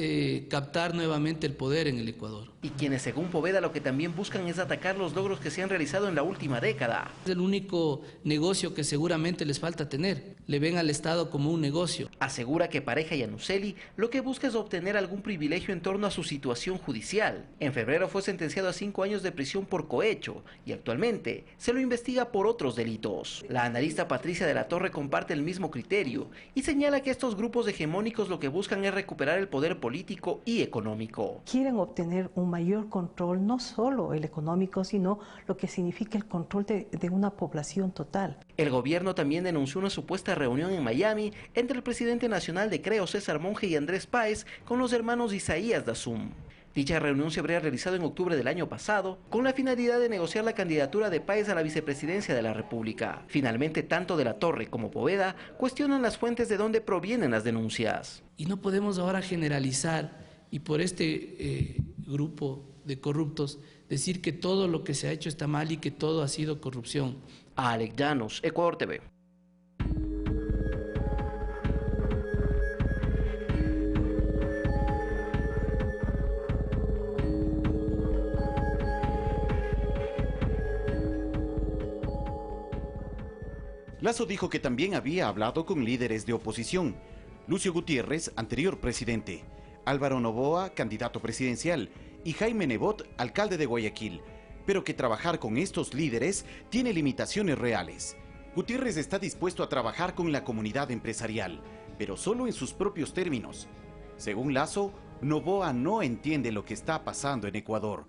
captar nuevamente el poder en el Ecuador. Y quienes, según Poveda, lo que también buscan es atacar los logros que se han realizado en la última década. Es el único negocio que seguramente les falta tener. Le ven al Estado como un negocio. Asegura que Pareja y Anuseli lo que busca es obtener algún privilegio en torno a su situación judicial. En febrero fue sentenciado a 5 años de prisión por cohecho y actualmente se lo investiga por otros delitos. La analista Patricia de la Torre comparte el mismo criterio y señala que estos grupos hegemónicos lo que buscan es recuperar el poder político y económico. Quieren obtener un mayor control, no solo el económico, sino lo que significa el control de una población total. El gobierno también denunció una supuesta reunión en Miami entre el presidente nacional de Creo, César Monge, y Andrés Páez con los hermanos Isaías Dazum. Dicha reunión se habría realizado en octubre del año pasado con la finalidad de negociar la candidatura de Páez a la vicepresidencia de la República. Finalmente, tanto de la Torre como Poveda cuestionan las fuentes de donde provienen las denuncias. Y no podemos ahora generalizar y por este grupo de corruptos decir que todo lo que se ha hecho está mal y que todo ha sido corrupción. Alex Llanos, Ecuador TV. Lasso dijo que también había hablado con líderes de oposición. Lucio Gutiérrez, anterior presidente, Álvaro Noboa, candidato presidencial, y Jaime Nebot, alcalde de Guayaquil, pero que trabajar con estos líderes tiene limitaciones reales. Gutiérrez está dispuesto a trabajar con la comunidad empresarial, pero solo en sus propios términos. Según Lasso, Noboa no entiende lo que está pasando en Ecuador.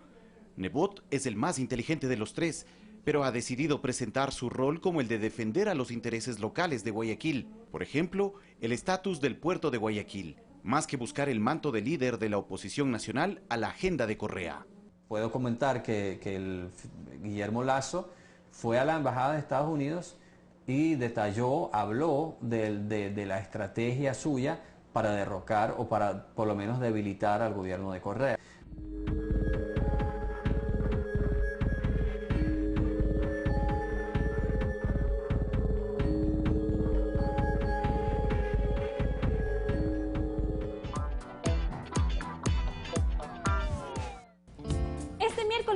Nebot es el más inteligente de los tres, pero ha decidido presentar su rol como el de defender a los intereses locales de Guayaquil. Por ejemplo, el estatus del puerto de Guayaquil, más que buscar el manto de líder de la oposición nacional a la agenda de Correa. Puedo comentar que Guillermo Lasso fue a la embajada de Estados Unidos y habló de la estrategia suya para derrocar o para por lo menos debilitar al gobierno de Correa.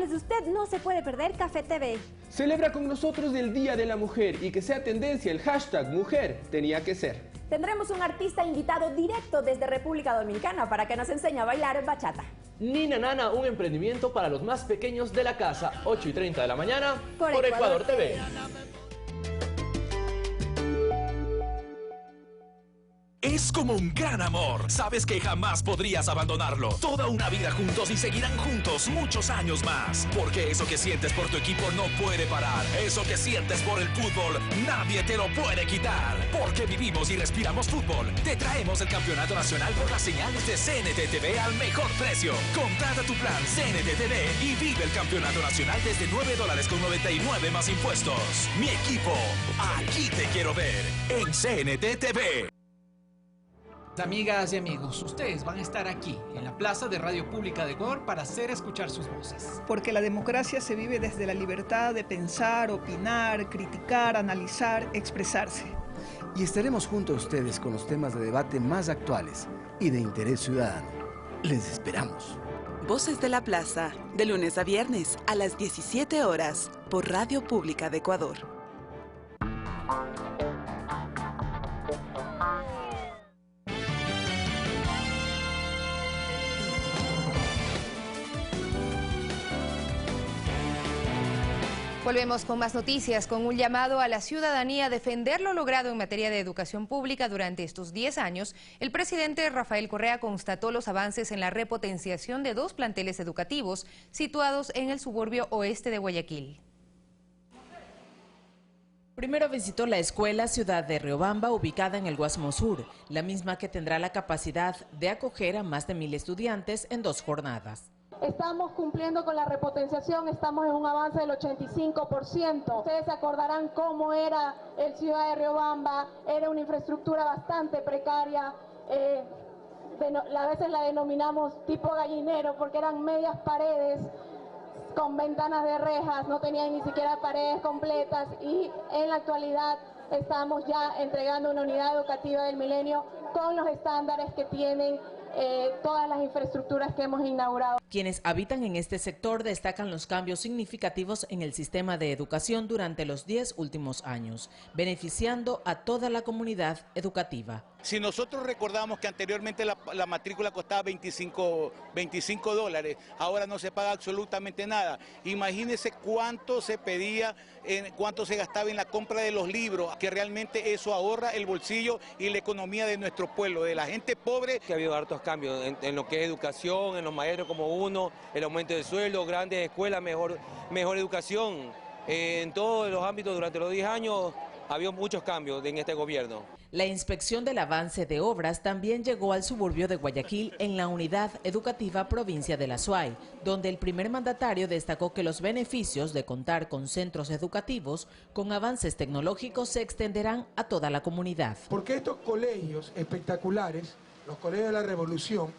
Usted no se puede perder Café TV. Celebra con nosotros el Día de la Mujer y que sea tendencia el hashtag Mujer Tenía que Ser. Tendremos un artista invitado directo desde República Dominicana para que nos enseñe a bailar bachata. Nina Nana, un emprendimiento para los más pequeños de la casa, 8:30 de la mañana por Ecuador TV. Es como un gran amor. Sabes que jamás podrías abandonarlo. Toda una vida juntos y seguirán juntos muchos años más. Porque eso que sientes por tu equipo no puede parar. Eso que sientes por el fútbol, nadie te lo puede quitar. Porque vivimos y respiramos fútbol. Te traemos el campeonato nacional por las señales de CNT TV al mejor precio. Contrata tu plan CNT TV y vive el campeonato nacional desde $9.99 más impuestos. Mi equipo, aquí te quiero ver. En CNT TV. Amigas y amigos, ustedes van a estar aquí, en la Plaza de Radio Pública de Ecuador, para hacer escuchar sus voces. Porque la democracia se vive desde la libertad de pensar, opinar, criticar, analizar, expresarse. Y estaremos junto a ustedes con los temas de debate más actuales y de interés ciudadano. Les esperamos. Voces de la Plaza, de lunes a viernes a las 17 horas, por Radio Pública de Ecuador. Volvemos con más noticias, con un llamado a la ciudadanía a defender lo logrado en materia de educación pública durante estos 10 años. El presidente Rafael Correa constató los avances en la repotenciación de 2 planteles educativos situados en el suburbio oeste de Guayaquil. Primero visitó la escuela Ciudad de Riobamba, ubicada en el Guasmo Sur, la misma que tendrá la capacidad de acoger a más de 1000 estudiantes en 2 jornadas. Estamos cumpliendo con la repotenciación, estamos en un avance del 85%. Ustedes se acordarán cómo era el Ciudad de Riobamba, era una infraestructura bastante precaria, a veces la denominamos tipo gallinero porque eran medias paredes con ventanas de rejas, no tenían ni siquiera paredes completas y en la actualidad estamos ya entregando una unidad educativa del Milenio con los estándares que tienen todas las infraestructuras que hemos inaugurado. Quienes habitan en este sector destacan los cambios significativos en el sistema de educación durante los 10 últimos años, beneficiando a toda la comunidad educativa. Si nosotros recordamos que anteriormente la matrícula costaba $25, ahora no se paga absolutamente nada. Imagínense cuánto se pedía, cuánto se gastaba en la compra de los libros, que realmente eso ahorra el bolsillo y la economía de nuestro pueblo, de la gente pobre. Que ha habido hartos cambios en lo que es educación, en los maestros como uno, el aumento de sueldo, grandes escuelas, mejor educación. En todos los ámbitos durante los 10 años ha habido muchos cambios en este gobierno. La inspección del avance de obras también llegó al suburbio de Guayaquil en la unidad educativa provincia de la Suay, donde el primer mandatario destacó que los beneficios de contar con centros educativos con avances tecnológicos se extenderán a toda la comunidad. Porque estos colegios espectaculares, los colegios de la revolución,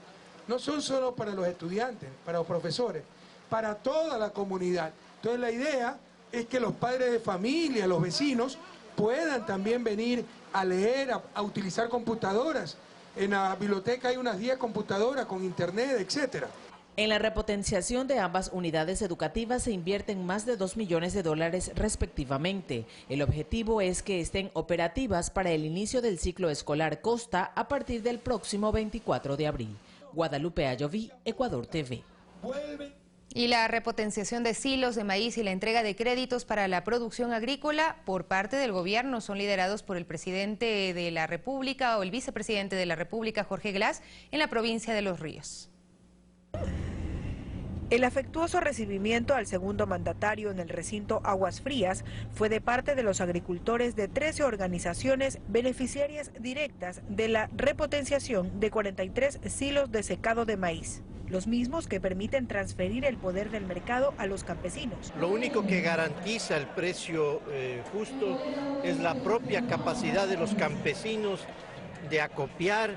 no son solo para los estudiantes, para los profesores, para toda la comunidad. Entonces la idea es que los padres de familia, los vecinos, puedan también venir a leer, a utilizar computadoras. En la biblioteca hay unas 10 computadoras con internet, etcétera. En la repotenciación de ambas unidades educativas se invierten más de $2 millones respectivamente. El objetivo es que estén operativas para el inicio del ciclo escolar Costa a partir del próximo 24 de abril. Guadalupe Ayoví, Ecuador TV. Y la repotenciación de silos de maíz y la entrega de créditos para la producción agrícola por parte del gobierno son liderados por el presidente de la República o el vicepresidente de la República, Jorge Glass, en la provincia de Los Ríos. El afectuoso recibimiento al segundo mandatario en el recinto Aguas Frías fue de parte de los agricultores de 13 organizaciones beneficiarias directas de la repotenciación de 43 silos de secado de maíz, los mismos que permiten transferir el poder del mercado a los campesinos. Lo único que garantiza el precio justo es la propia capacidad de los campesinos de acopiar,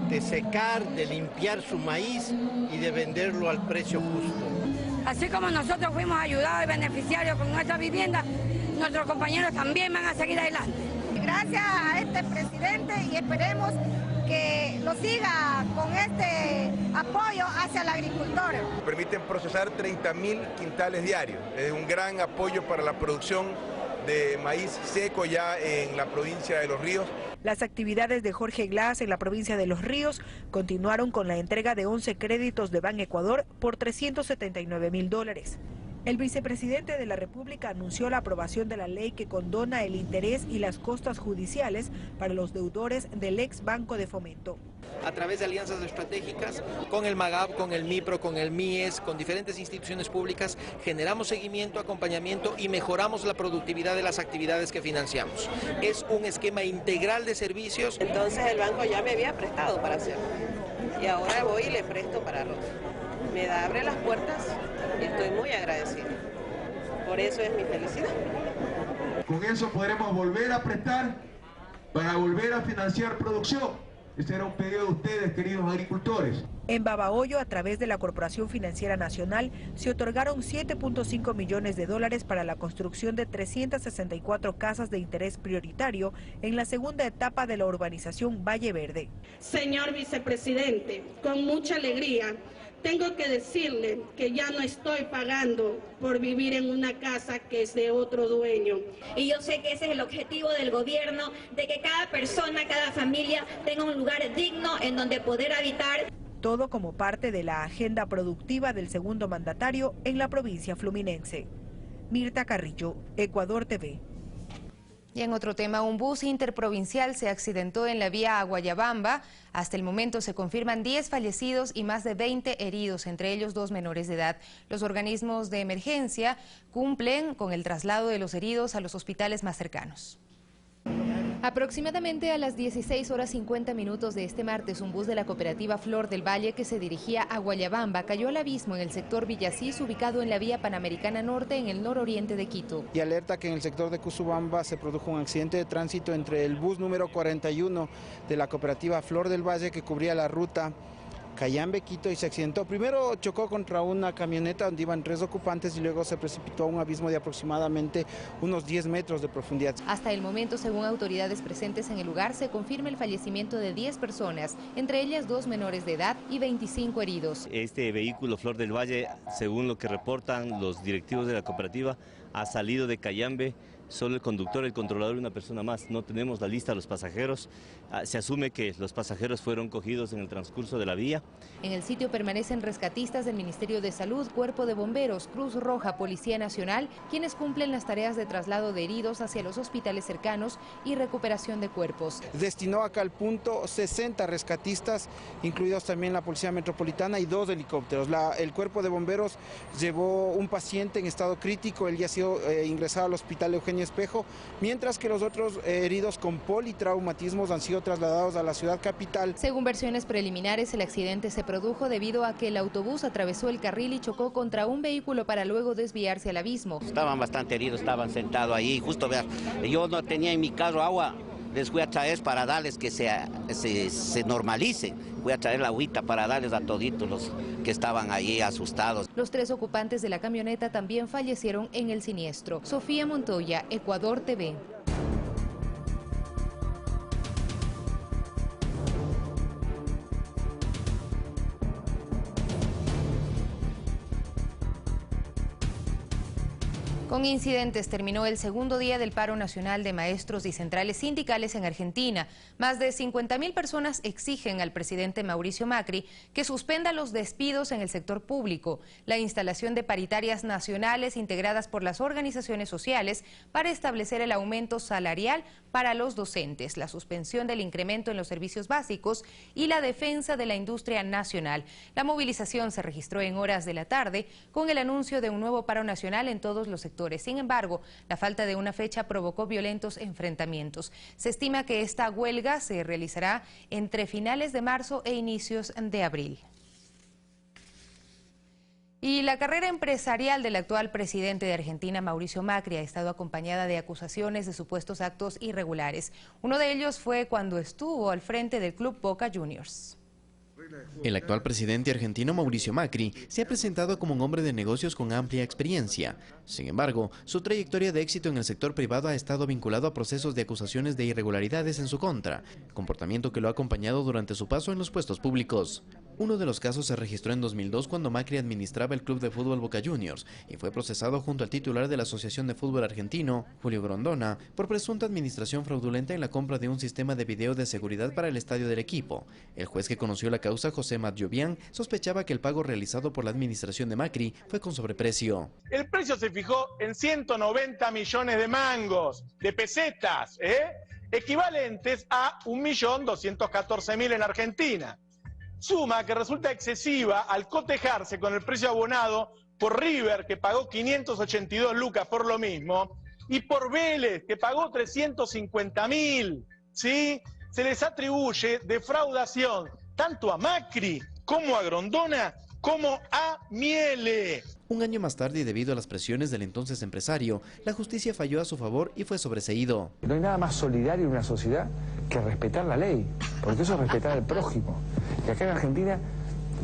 de secar, de limpiar su maíz y de venderlo al precio justo. Así como nosotros fuimos ayudados y beneficiarios con nuestra vivienda, nuestros compañeros también van a seguir adelante. Gracias a este presidente y esperemos que lo siga con este apoyo hacia el agricultor. Permiten procesar 30.000 quintales diarios. Es un gran apoyo para la producción de maíz seco ya en la provincia de Los Ríos. Las actividades de Jorge Glass en la provincia de Los Ríos continuaron con la entrega de 11 créditos de Ban Ecuador por $379.000. El vicepresidente de la República anunció la aprobación de la ley que condona el interés y las costas judiciales para los deudores del ex Banco de Fomento. A través de alianzas estratégicas con el MAGAP, con el MIPRO, con el MIES, con diferentes instituciones públicas, generamos seguimiento, acompañamiento y mejoramos la productividad de las actividades que financiamos. Es un esquema integral de servicios. Entonces el banco ya me había prestado para hacerlo y ahora voy y le presto para arroz. Me abre las puertas y estoy muy agradecida. Por eso es mi felicidad. Con eso podremos volver a prestar para volver a financiar producción. Este era un pedido de ustedes, queridos agricultores. En Babahoyo, a través de la Corporación Financiera Nacional, se otorgaron $7.5 millones para la construcción de 364 casas de interés prioritario en la segunda etapa de la urbanización Valle Verde. Señor vicepresidente, con mucha alegría tengo que decirle que ya no estoy pagando por vivir en una casa que es de otro dueño. Y yo sé que ese es el objetivo del gobierno, de que cada persona, cada familia tenga un lugar digno en donde poder habitar. Todo como parte de la agenda productiva del segundo mandatario en la provincia fluminense. Mirta Carrillo, Ecuador TV. Y en otro tema, un bus interprovincial se accidentó en la vía a Guayabamba. Hasta el momento se confirman 10 fallecidos y más de 20 heridos, entre ellos 2 menores de edad. Los organismos de emergencia cumplen con el traslado de los heridos a los hospitales más cercanos. Aproximadamente a las 16:50 de este martes, un bus de la cooperativa Flor del Valle que se dirigía a Guayabamba cayó al abismo en el sector Villasís, ubicado en la vía Panamericana Norte en el nororiente de Quito. Y alerta que en el sector de Cusubamba se produjo un accidente de tránsito entre el bus número 41 de la cooperativa Flor del Valle que cubría la ruta Cayambe, Quito, y se accidentó. Primero chocó contra una camioneta donde iban 3 ocupantes y luego se precipitó a un abismo de aproximadamente unos 10 metros de profundidad. Hasta el momento, según autoridades presentes en el lugar, se confirma el fallecimiento de 10 personas, entre ellas 2 menores de edad y 25 heridos. Este vehículo Flor del Valle, según lo que reportan los directivos de la cooperativa, ha salido de Cayambe. Solo el conductor, el controlador y una persona más. No tenemos la lista de los pasajeros. Se asume que los pasajeros fueron cogidos en el transcurso de la vía. En el sitio permanecen rescatistas del Ministerio de Salud, Cuerpo de Bomberos, Cruz Roja, Policía Nacional, quienes cumplen las tareas de traslado de heridos hacia los hospitales cercanos y recuperación de cuerpos. Destinó acá al punto 60 rescatistas, incluidos también la Policía Metropolitana y 2 helicópteros. El Cuerpo de Bomberos llevó un paciente en estado crítico, él ya ha sido ingresado al Hospital Eugenio Espejo, mientras que los otros heridos con politraumatismos han sido trasladados a la ciudad capital. Según versiones preliminares, el accidente se produjo debido a que el autobús atravesó el carril y chocó contra un vehículo para luego desviarse al abismo. Estaban bastante heridos, estaban sentados ahí, justo vean, yo no tenía en mi carro agua, les fui a traer para darles que se normalicen. Voy a traer la agüita para darles a toditos los que estaban allí asustados. Los 3 ocupantes de la camioneta también fallecieron en el siniestro. Sofía Montoya, Ecuador TV. Con incidentes terminó el segundo día del paro nacional de maestros y centrales sindicales en Argentina. Más de 50.000 personas exigen al presidente Mauricio Macri que suspenda los despidos en el sector público, la instalación de paritarias nacionales integradas por las organizaciones sociales para establecer el aumento salarial para los docentes, la suspensión del incremento en los servicios básicos y la defensa de la industria nacional. La movilización se registró en horas de la tarde con el anuncio de un nuevo paro nacional en todos los sectores. Sin embargo, la falta de una fecha provocó violentos enfrentamientos. Se estima que esta huelga se realizará entre finales de marzo e inicios de abril. Y la carrera empresarial del actual presidente de Argentina, Mauricio Macri, ha estado acompañada de acusaciones de supuestos actos irregulares. Uno de ellos fue cuando estuvo al frente del club Boca Juniors. El actual presidente argentino Mauricio Macri se ha presentado como un hombre de negocios con amplia experiencia. Sin embargo, su trayectoria de éxito en el sector privado ha estado vinculado a procesos de acusaciones de irregularidades en su contra, comportamiento que lo ha acompañado durante su paso en los puestos públicos. Uno de los casos se registró en 2002 cuando Macri administraba el club de fútbol Boca Juniors y fue procesado junto al titular de la Asociación de Fútbol Argentino, Julio Grondona, por presunta administración fraudulenta en la compra de un sistema de video de seguridad para el estadio del equipo. El juez que conoció la causa, José Matjovian, sospechaba que el pago realizado por la administración de Macri fue con sobreprecio. El precio se fijó en 190 millones de mangos, de pesetas, equivalentes a 1.214.000 en Argentina. Suma que resulta excesiva al cotejarse con el precio abonado por River, que pagó 582 lucas por lo mismo, y por Vélez, que pagó 350.000, ¿sí? Se les atribuye defraudación tanto a Macri como a Grondona como a Miele. Un año más tarde, y debido a las presiones del entonces empresario, la justicia falló a su favor y fue sobreseído. No hay nada más solidario en una sociedad que respetar la ley, porque eso es respetar al prójimo. Y acá en Argentina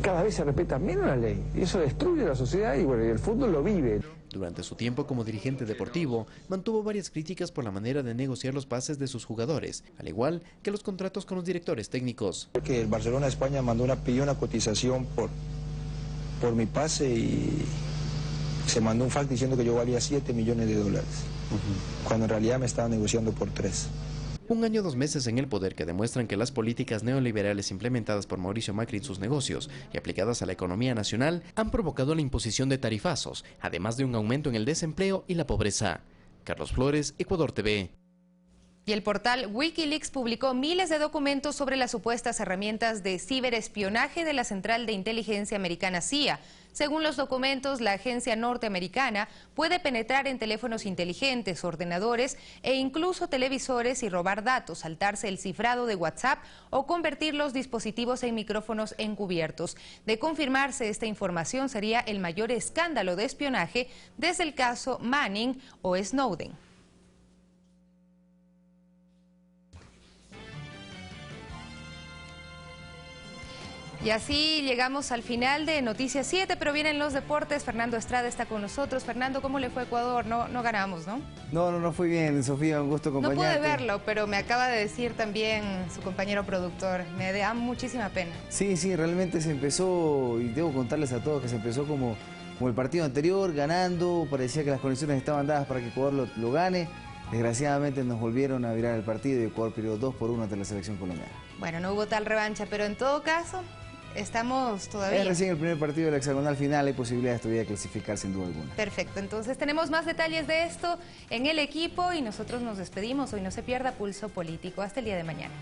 cada vez se respeta menos la ley, y eso destruye la sociedad y bueno, y el fútbol lo vive. Durante su tiempo como dirigente deportivo, mantuvo varias críticas por la manera de negociar los pases de sus jugadores, al igual que los contratos con los directores técnicos. Que el Barcelona de España pidió una cotización por mi pase y se mandó un fax diciendo que yo valía $7 millones, cuando en realidad me estaban negociando por 3. Un año 2 meses en el poder que demuestran que las políticas neoliberales implementadas por Mauricio Macri en sus negocios y aplicadas a la economía nacional han provocado la imposición de tarifazos, además de un aumento en el desempleo y la pobreza. Carlos Flores, Ecuador TV. Y el portal Wikileaks publicó miles de documentos sobre las supuestas herramientas de ciberespionaje de la Central de Inteligencia Americana CIA. Según los documentos, la agencia norteamericana puede penetrar en teléfonos inteligentes, ordenadores e incluso televisores y robar datos, saltarse el cifrado de WhatsApp o convertir los dispositivos en micrófonos encubiertos. De confirmarse esta información, sería el mayor escándalo de espionaje desde el caso Manning o Snowden. Y así llegamos al final de Noticias 7, pero vienen los deportes. Fernando Estrada está con nosotros. Fernando, ¿cómo le fue a Ecuador? No ganamos, ¿no? No fue bien, Sofía, un gusto acompañarte. No pude verlo, pero me acaba de decir también su compañero productor. Me da muchísima pena. Sí, realmente se empezó, y debo contarles a todos que se empezó como el partido anterior, ganando. Parecía que las condiciones estaban dadas para que Ecuador lo gane. Desgraciadamente nos volvieron a virar el partido y Ecuador perdió 2-1 ante la selección colombiana. Bueno, no hubo tal revancha, pero en todo caso... Estamos todavía... Es recién el primer partido de la hexagonal final, hay posibilidades todavía de clasificar sin duda alguna. Perfecto, entonces tenemos más detalles de esto en el equipo y nosotros nos despedimos. Hoy no se pierda Pulso Político. Hasta el día de mañana.